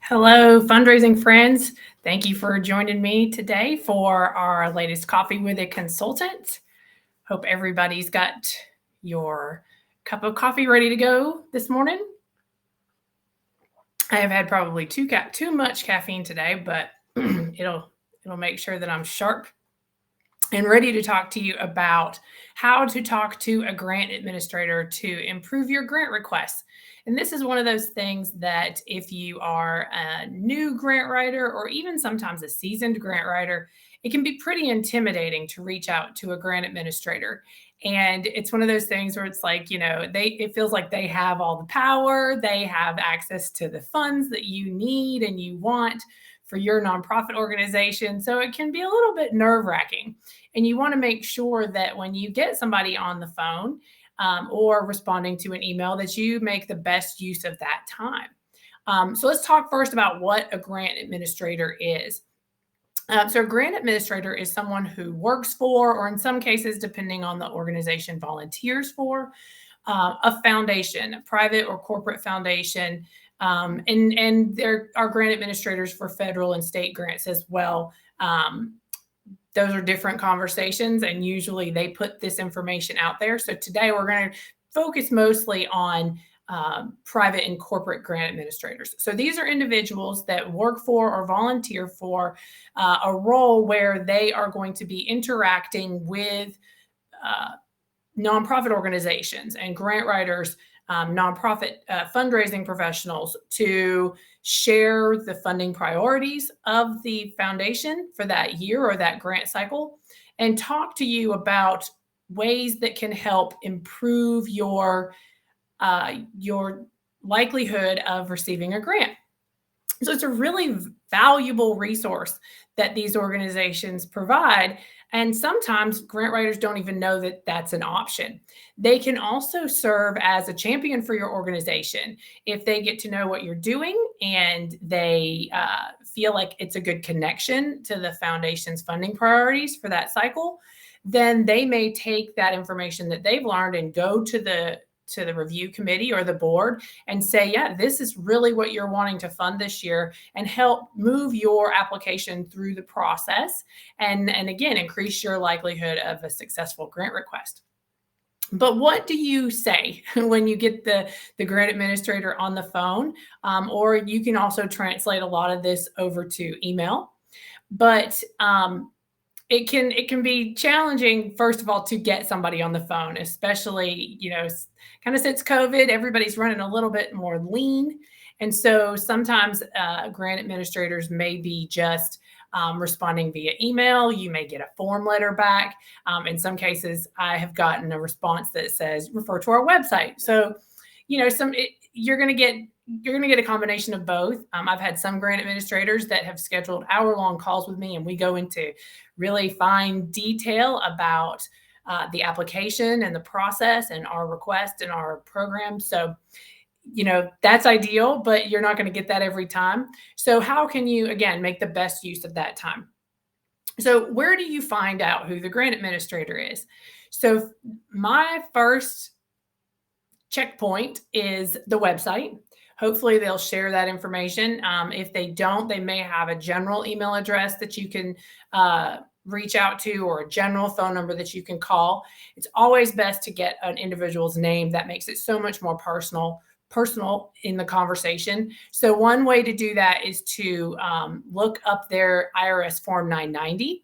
Hello, fundraising friends. Thank you for joining me today for our latest Coffee with a Consultant. Hope everybody's got your cup of coffee ready to go this morning. I have had probably too much caffeine today, but it'll make sure that I'm sharp and ready to talk to you about how to talk to a grant administrator to improve your grant requests. And this is one of those things that if you are a new grant writer or even sometimes a seasoned grant writer, it can be pretty intimidating to reach out to a grant administrator. And it's one of those things where it's like, it feels like they have all the power, they have access to the funds that you need and you want for your nonprofit organization. So it can be a little bit nerve-wracking. And you want to make sure that when you get somebody on the phone or responding to an email, that you make the best use of that time. So let's talk first about what a grant administrator is. So a grant administrator is someone who works for, or in some cases, depending on the organization, volunteers for a foundation, a private or corporate foundation. And there are grant administrators for federal and state grants as well. Those are different conversations, and usually they put this information out there. So today we're going to focus mostly on private and corporate grant administrators. So these are individuals that work for or volunteer for a role where they are going to be interacting with nonprofit organizations and grant writers, nonprofit fundraising professionals to share the funding priorities of the foundation for that year or that grant cycle, and talk to you about ways that can help improve your likelihood of receiving a grant. So it's a really valuable resource that these organizations provide. And sometimes grant writers don't even know that that's an option. They can also serve as a champion for your organization. If they get to know what you're doing and they feel like it's a good connection to the foundation's funding priorities for that cycle, then they may take that information that they've learned and go to the review committee or the board and say, yeah, this is really what you're wanting to fund this year, and help move your application through the process. And again, increase your likelihood of a successful grant request. But what do you say when you get the grant administrator on the phone? Or you can also translate a lot of this over to email. But it can be challenging, first of all, to get somebody on the phone, especially, kind of since COVID, everybody's running a little bit more lean. And so sometimes grant administrators may be just responding via email. You may get a form letter back. In some cases, I have gotten a response that says, refer to our website. So, you're going to get a combination of both. I've had some grant administrators that have scheduled hour-long calls with me, and we go into really fine detail about the application and the process and our request and our program. So, that's ideal, but you're not going to get that every time. So how can you, again, make the best use of that time? So where do you find out who the grant administrator is? So my first checkpoint is the website. Hopefully they'll share that information. If they don't, they may have a general email address that you can reach out to, or a general phone number that you can call. It's always best to get an individual's name. That makes it so much more personal in the conversation. So one way to do that is to look up their IRS Form 990.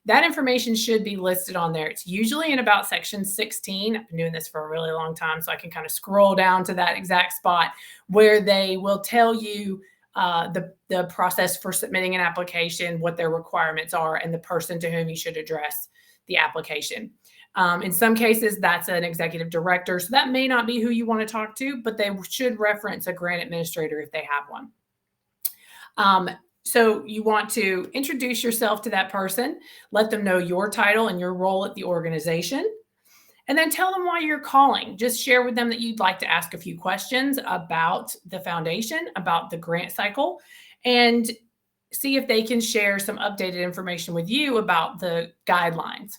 That information should be listed on there. It's usually in about section 16. I've been doing this for a really long time, so I can kind of scroll down to that exact spot where they will tell you the process for submitting an application, what their requirements are, and the person to whom you should address the application. In some cases, that's an executive director. So that may not be who you want to talk to, but they should reference a grant administrator if they have one. So you want to introduce yourself to that person, let them know your title and your role at the organization, and then tell them why you're calling. Just share with them that you'd like to ask a few questions about the foundation, about the grant cycle, and see if they can share some updated information with you about the guidelines.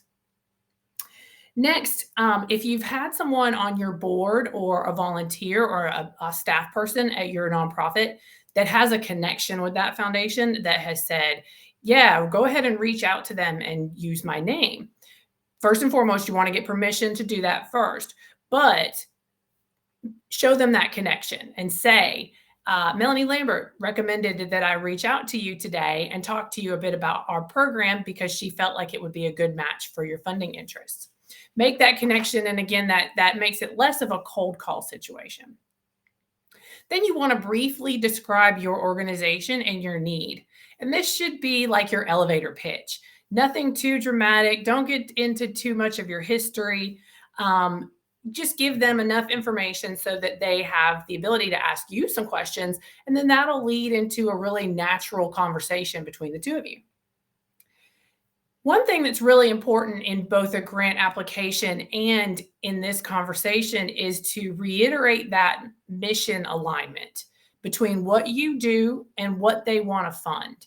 Next, if you've had someone on your board or a volunteer or a staff person at your nonprofit that has a connection with that foundation that has said, yeah, go ahead and reach out to them and use my name. First and foremost, you want to get permission to do that first, but show them that connection and say, Melanie Lambert recommended that I reach out to you today and talk to you a bit about our program because she felt like it would be a good match for your funding interests. Make that connection. And again, that makes it less of a cold call situation. Then you want to briefly describe your organization and your need. And this should be like your elevator pitch. Nothing too dramatic. Don't get into too much of your history. Just give them enough information so that they have the ability to ask you some questions. And then that'll lead into a really natural conversation between the two of you. One thing that's really important in both a grant application and in this conversation is to reiterate that mission alignment between what you do and what they want to fund.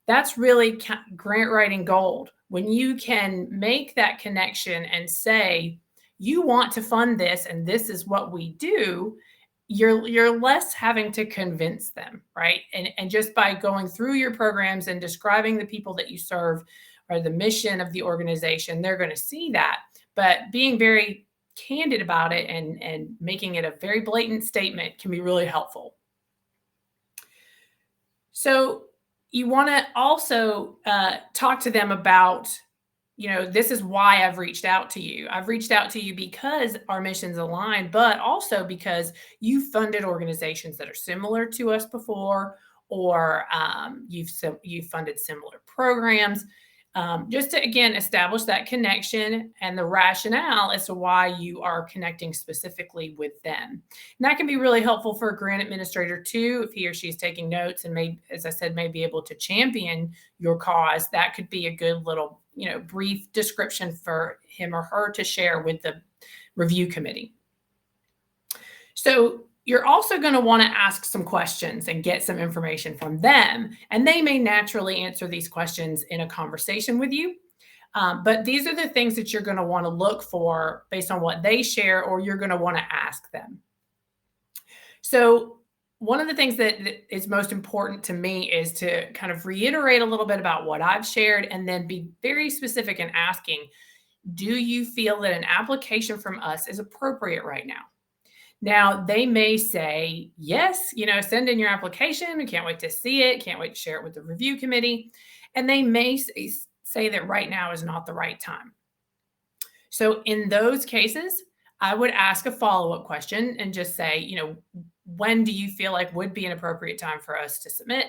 That's really grant writing gold. When you can make that connection and say, you want to fund this and this is what we do, you're less having to convince them, right? And just by going through your programs and describing the people that you serve or the mission of the organization, they're going to see that. But being very candid about it and making it a very blatant statement can be really helpful. So you want to also talk to them about, this is why I've reached out to you. I've reached out to you because our missions align, but also because you funded organizations that are similar to us before, or you've funded similar programs. Just to, again, establish that connection and the rationale as to why you are connecting specifically with them. And that can be really helpful for a grant administrator too, if he or she is taking notes and may, as I said, may be able to champion your cause. That could be a good little, brief description for him or her to share with the review committee. So you're also going to want to ask some questions and get some information from them. And they may naturally answer these questions in a conversation with you. But these are the things that you're going to want to look for based on what they share, or you're going to want to ask them. So one of the things that is most important to me is to kind of reiterate a little bit about what I've shared and then be very specific in asking, do you feel that an application from us is appropriate right now? Now, they may say, yes, send in your application. We can't wait to see it. Can't wait to share it with the review committee. And they may say that right now is not the right time. So in those cases, I would ask a follow-up question and just say, when do you feel like would be an appropriate time for us to submit?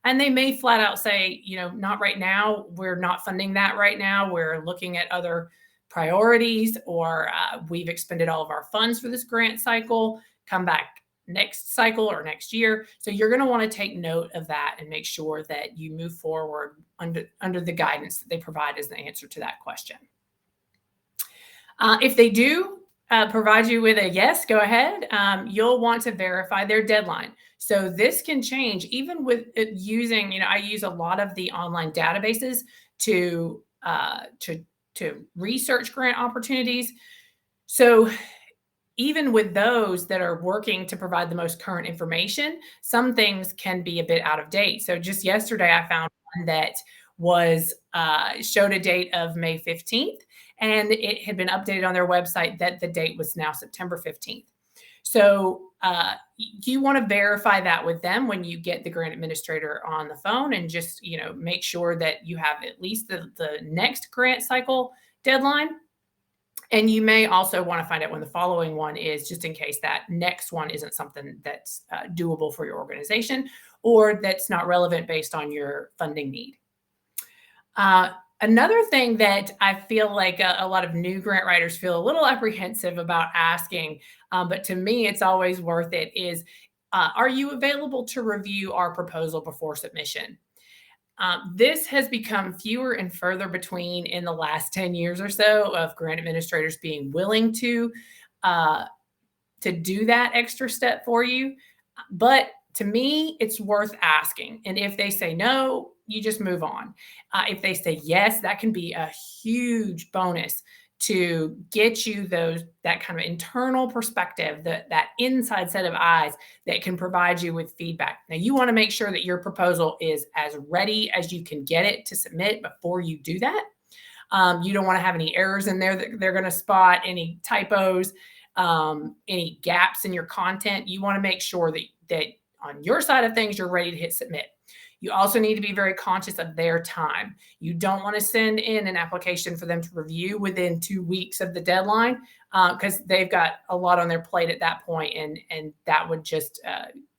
And they may flat out say, not right now. We're not funding that right now. We're looking at other priorities, or we've expended all of our funds for this grant cycle. Come back next cycle or next year. So you're going to want to take note of that and make sure that you move forward under the guidance that they provide as the answer to that question. If they do provide you with a yes, go ahead, you'll want to verify their deadline. So this can change even with using, I use a lot of the online databases to research grant opportunities. So even with those that are working to provide the most current information, some things can be a bit out of date. So just yesterday, I found one that was showed a date of May 15th, and it had been updated on their website that the date was now September 15th. So you want to verify that with them when you get the grant administrator on the phone, and just, make sure that you have at least the next grant cycle deadline. And you may also want to find out when the following one is, just in case that next one isn't something that's doable for your organization, or that's not relevant based on your funding need. Another thing that I feel like a lot of new grant writers feel a little apprehensive about asking, but to me, it's always worth it, is, are you available to review our proposal before submission? This has become fewer and further between in the last 10 years or so of grant administrators being willing to do that extra step for you. But to me, it's worth asking. And if they say no, you just move on. If they say yes, that can be a huge bonus to get you that kind of internal perspective, that inside set of eyes that can provide you with feedback. Now, you want to make sure that your proposal is as ready as you can get it to submit before you do that. You don't want to have any errors in there that they're going to spot, any typos, any gaps in your content. You want to make sure that on your side of things, you're ready to hit submit. You also need to be very conscious of their time. You don't want to send in an application for them to review within 2 weeks of the deadline, because they've got a lot on their plate at that point, and that would just,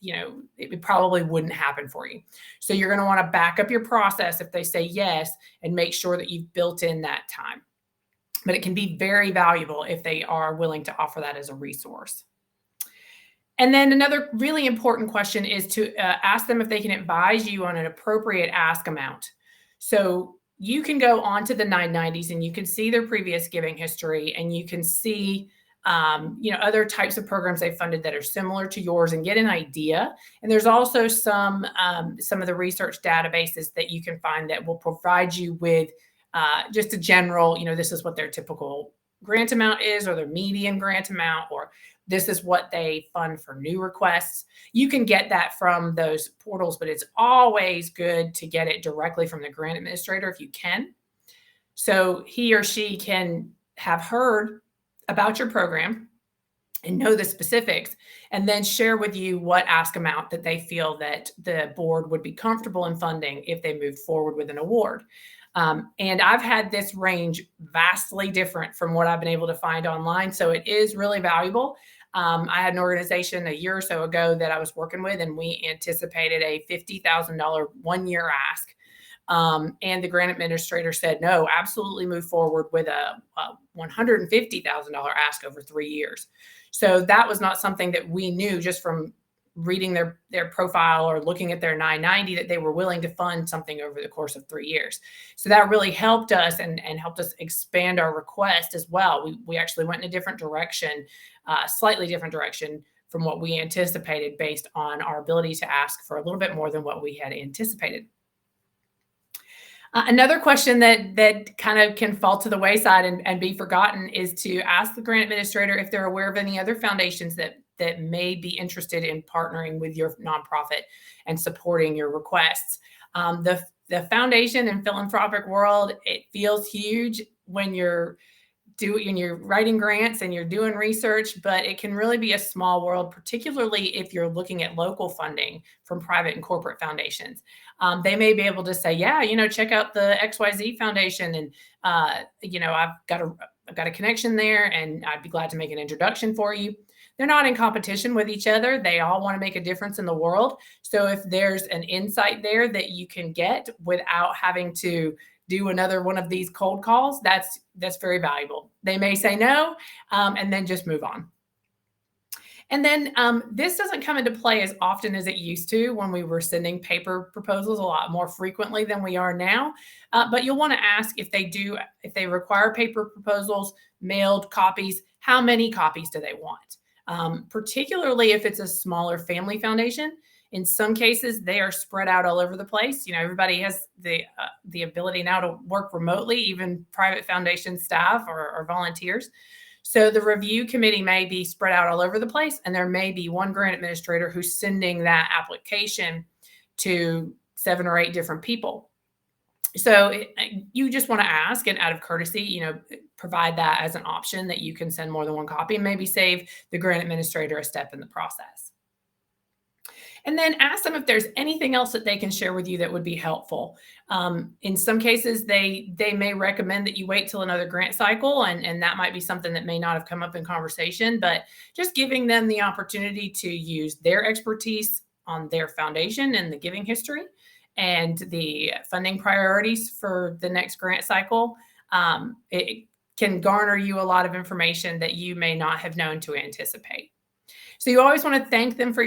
it probably wouldn't happen for you. So you're going to want to back up your process if they say yes, and make sure that you've built in that time. But it can be very valuable if they are willing to offer that as a resource. And then another really important question is to ask them if they can advise you on an appropriate ask amount. So you can go onto the 990s and you can see their previous giving history, and you can see other types of programs they funded that are similar to yours, and get an idea. And there's also some of the research databases that you can find that will provide you with just a general, this is what their typical grant amount is, or their median grant amount, or this is what they fund for new requests. You can get that from those portals, but it's always good to get it directly from the grant administrator if you can. So he or she can have heard about your program and know the specifics, and then share with you what ask amount that they feel that the board would be comfortable in funding if they moved forward with an award. And I've had this range vastly different from what I've been able to find online. So it is really valuable. I had an organization a year or so ago that I was working with, and we anticipated a $50,000 one-year ask. And the grant administrator said, no, absolutely move forward with a $150,000 ask over 3 years. So that was not something that we knew just from reading their profile or looking at their 990 that they were willing to fund something over the course of 3 years. So that really helped us and helped us expand our request as well. We actually went in a different direction, slightly different direction from what we anticipated, based on our ability to ask for a little bit more than what we had anticipated. Another question that kind of can fall to the wayside and be forgotten is to ask the grant administrator if they're aware of any other foundations that may be interested in partnering with your nonprofit and supporting your requests. The foundation and philanthropic world, it feels huge when you're writing grants and you're doing research, but it can really be a small world, particularly if you're looking at local funding from private and corporate foundations. They may be able to say, yeah, check out the XYZ Foundation, and I've got a connection there, and I'd be glad to make an introduction for you. They're not in competition with each other. They all want to make a difference in the world. So if there's an insight there that you can get without having to do another one of these cold calls, that's very valuable. They may say no, and then just move on. And then this doesn't come into play as often as it used to when we were sending paper proposals, a lot more frequently than we are now. But you'll want to ask if they require paper proposals, mailed copies, how many copies do they want? Particularly if it's a smaller family foundation. In some cases, they are spread out all over the place. Everybody has the ability now to work remotely, even private foundation staff or volunteers. So the review committee may be spread out all over the place, and there may be one grant administrator who's sending that application to 7 or 8 different people. So you just want to ask, and out of courtesy, provide that as an option that you can send more than one copy, and maybe save the grant administrator a step in the process. And then ask them if there's anything else that they can share with you that would be helpful. In some cases, they may recommend that you wait till another grant cycle, and that might be something that may not have come up in conversation, but just giving them the opportunity to use their expertise on their foundation and the giving history and the funding priorities for the next grant cycle, it can garner you a lot of information that you may not have known to anticipate. So you always want to thank them for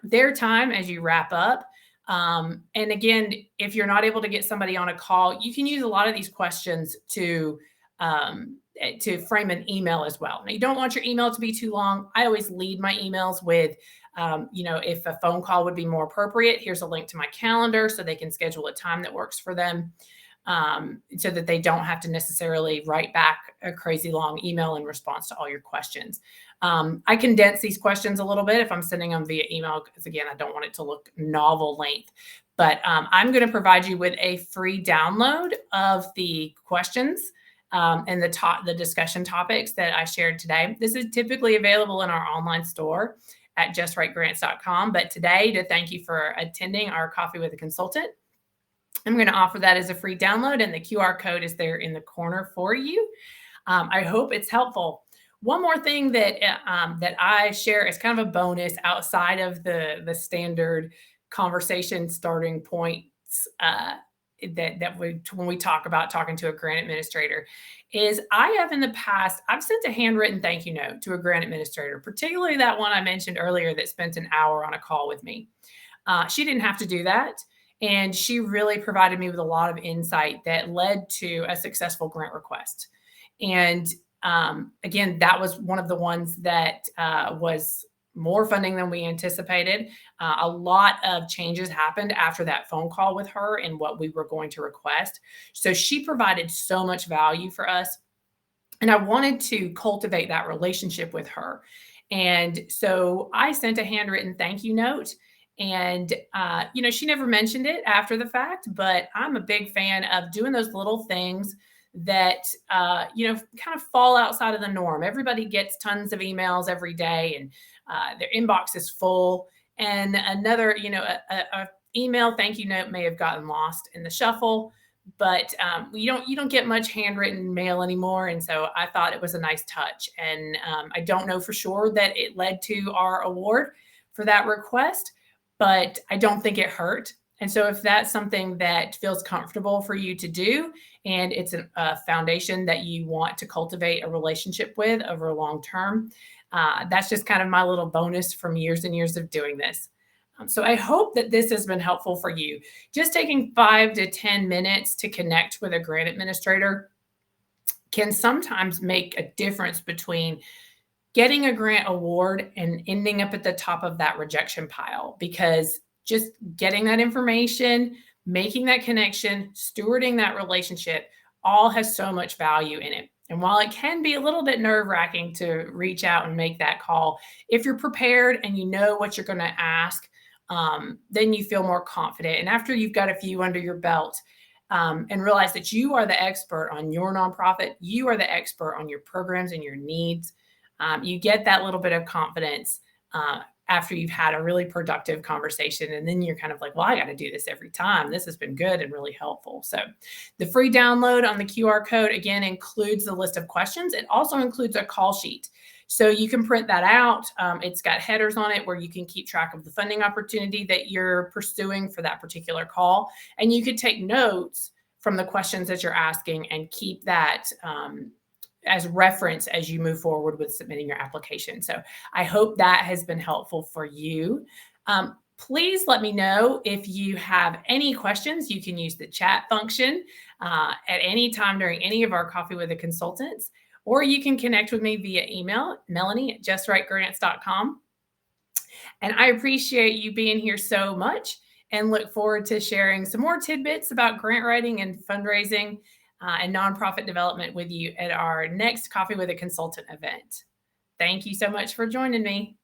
their time as you wrap up. And again, if you're not able to get somebody on a call, you can use a lot of these questions to frame an email as well. Now, you don't want your email to be too long. I always lead my emails with, if a phone call would be more appropriate, here's a link to my calendar so they can schedule a time that works for them. so that they don't have to necessarily write back a crazy long email in response to all your questions. I condense these questions a little bit if I'm sending them via email, because again, I don't want it to look novel length. But I'm going to provide you with a free download of the questions and the discussion topics that I shared today. This is typically available in our online store at justwritegrants.com. But today, to thank you for attending our Coffee with a Consultant, I'm going to offer that as a free download, and the QR code is there in the corner for you. I hope it's helpful. One more thing that I share as kind of a bonus outside of the standard conversation starting points when we talk about talking to a grant administrator is I have in the past, I've sent a handwritten thank you note to a grant administrator, particularly that one I mentioned earlier that spent an hour on a call with me. She didn't have to do that. And she really provided me with a lot of insight that led to a successful grant request. And again, that was one of the ones that was more funding than we anticipated. A lot of changes happened after that phone call with her and what we were going to request. So she provided so much value for us. And I wanted to cultivate that relationship with her. And so I sent a handwritten thank you note. And, she never mentioned it after the fact, but I'm a big fan of doing those little things that, kind of fall outside of the norm. Everybody gets tons of emails every day and their inbox is full. And another, a email thank you note may have gotten lost in the shuffle, but you don't get much handwritten mail anymore. And so I thought it was a nice touch. And I don't know for sure that it led to our award for that request, but I don't think it hurt. And so if that's something that feels comfortable for you to do, and it's a foundation that you want to cultivate a relationship with over long term, that's just kind of my little bonus from years and years of doing this. So I hope that this has been helpful for you. Just taking 5 to 10 minutes to connect with a grant administrator can sometimes make a difference between getting a grant award and ending up at the top of that rejection pile, because just getting that information, making that connection, stewarding that relationship all has so much value in it. And while it can be a little bit nerve-wracking to reach out and make that call, if you're prepared and you know what you're going to ask, then you feel more confident. And after you've got a few under your belt, and realize that you are the expert on your nonprofit, you are the expert on your programs and your needs, you get that little bit of confidence after you've had a really productive conversation. And then you're kind of like, well, I got to do this every time. This has been good and really helpful. So the free download on the QR code, again, includes the list of questions. It also includes a call sheet. So you can print that out. It's got headers on it where you can keep track of the funding opportunity that you're pursuing for that particular call. And you could take notes from the questions that you're asking and keep that as reference as you move forward with submitting your application. So I hope that has been helpful for you. Please let me know if you have any questions. You can use the chat function at any time during any of our Coffee with the Consultants, or you can connect with me via email, melanie@justwritegrants.com. And I appreciate you being here so much and look forward to sharing some more tidbits about grant writing and fundraising and nonprofit development with you at our next Coffee with a Consultant event. Thank you so much for joining me.